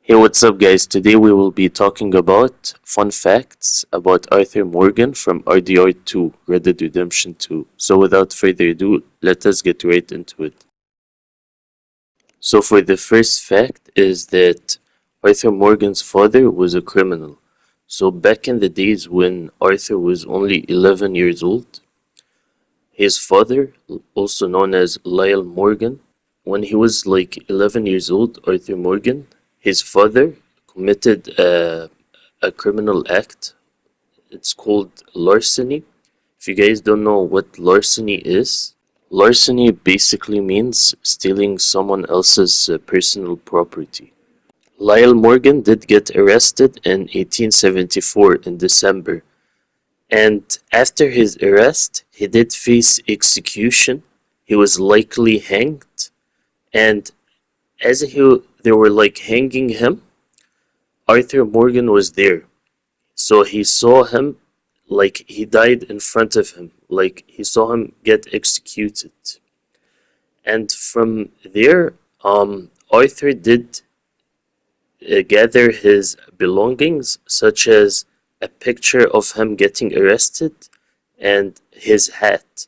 Hey, what's up, guys? Today we will be talking about fun facts about Arthur Morgan from RDR 2, Red Dead Redemption 2. So, without further ado, let us get right into it. So, for the first fact, is that Arthur Morgan's father was a criminal. So, back in the days when Arthur was only 11 years old, his father, also known as Lyle Morgan, when he was like 11 years old, Arthur Morgan, his father committed a criminal act. It's called larceny. If you guys don't know what larceny is, larceny basically means stealing someone else's personal property. Lyle Morgan did get arrested in 1874 in December, and after his arrest, he did face execution. He was likely hanged, and as they were like hanging him, Arthur Morgan was there. So he saw him, like he died in front of him, like he saw him get executed. And from there, Arthur did gather his belongings, such as a picture of him getting arrested and his hat.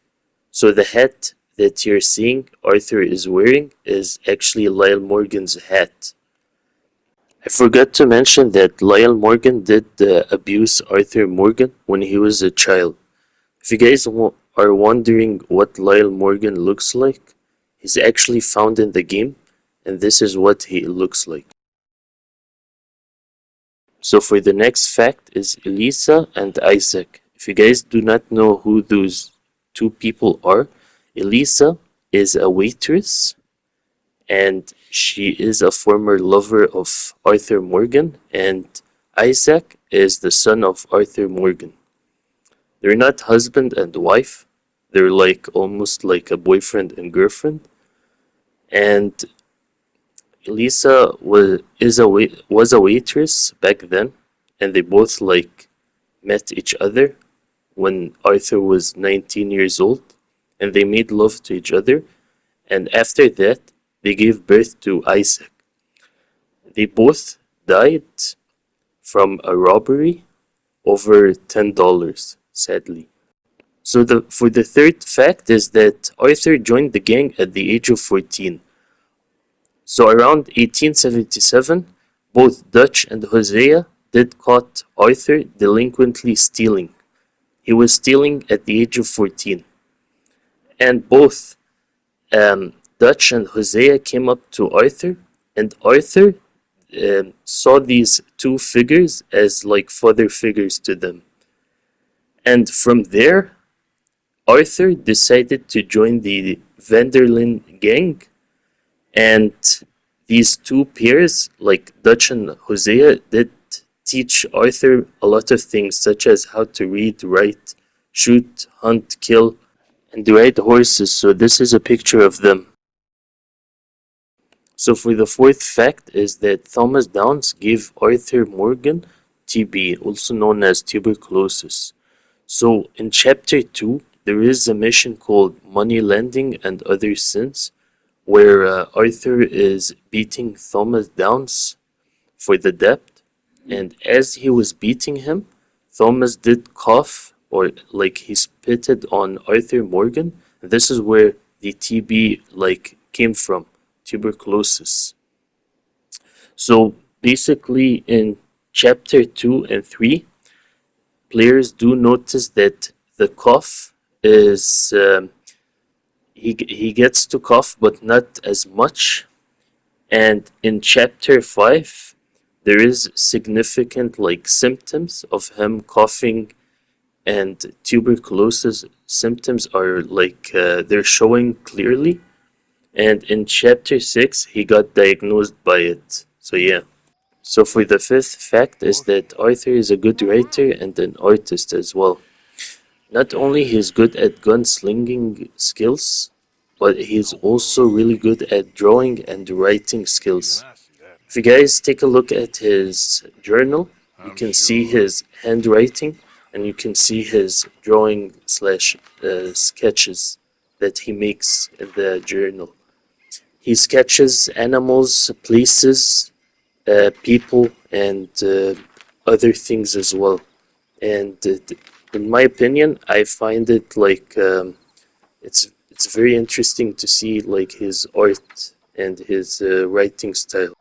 So the hat that you're seeing Arthur is wearing is actually Lyle Morgan's hat. I forgot to mention that Lyle Morgan did abuse Arthur Morgan when he was a child. If you guys are wondering what Lyle Morgan looks like, he's actually found in the game, and this is what he looks like. So for the next fact is Eliza and Isaac. If you guys do not know who those two people are, Eliza is a waitress, and she is a former lover of Arthur Morgan, and Isaac is the son of Arthur Morgan. They're not husband and wife, they're like almost like a boyfriend and girlfriend. And Elisa was a waitress back then, and they both like met each other when Arthur was 19 years old, and they made love to each other, and after that they gave birth to Isaac. They both died from a robbery over $10, sadly. So for the third fact is that Arthur joined the gang at the age of 14. So around 1877, both Dutch and Hosea did caught Arthur delinquently stealing. He was stealing at the age of 14. And both Dutch and Hosea came up to Arthur, and Arthur saw these two figures as like father figures to them. And from there, Arthur decided to join the Vanderlyn gang, and these two pairs, like Dutch and Hosea, did teach Arthur a lot of things, such as how to read, write, shoot, hunt, kill, and ride horses. So this is a picture of them. So for the fourth fact is that Thomas Downs gave Arthur Morgan TB, also known as tuberculosis. So in chapter 2, there is a mission called Money Lending and Other Sins, where Arthur is beating Thomas Downs for the debt, and as he was beating him, Thomas did cough, or like he spitted on Arthur Morgan. This is where the TB like came from, tuberculosis. So basically in chapter 2 and 3, players do notice that the cough is he gets to cough but not as much, and in chapter 5 there is significant like symptoms of him coughing, and tuberculosis symptoms are like they're showing clearly, and in chapter 6 he got diagnosed by it. So yeah. So for the fifth fact is that Arthur is a good writer and an artist as well. Not only he's good at gunslinging skills, but he's also really good at drawing and writing skills. If you guys take a look at his journal, you can see his handwriting, and you can see his drawing slash sketches that he makes in the journal. He sketches animals, places, people and other things as well. And in my opinion, I find it like it's very interesting to see like his art and his writing style.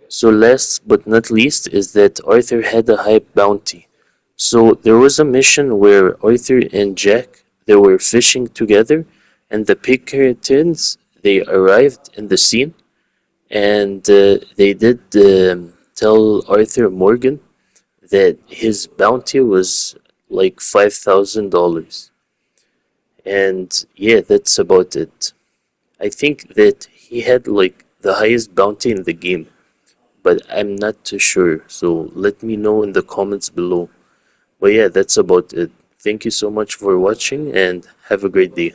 So last but not least is that Arthur had a high bounty. So there was a mission where Arthur and Jack they were fishing together, and the Pinkertons they arrived in the scene, and they did tell Arthur Morgan that his bounty was like $5,000, and yeah, that's about it. I think that he had like the highest bounty in the game, but I'm not too sure. So let me know in the comments below. But yeah, that's about it. Thank you so much for watching and have a great day.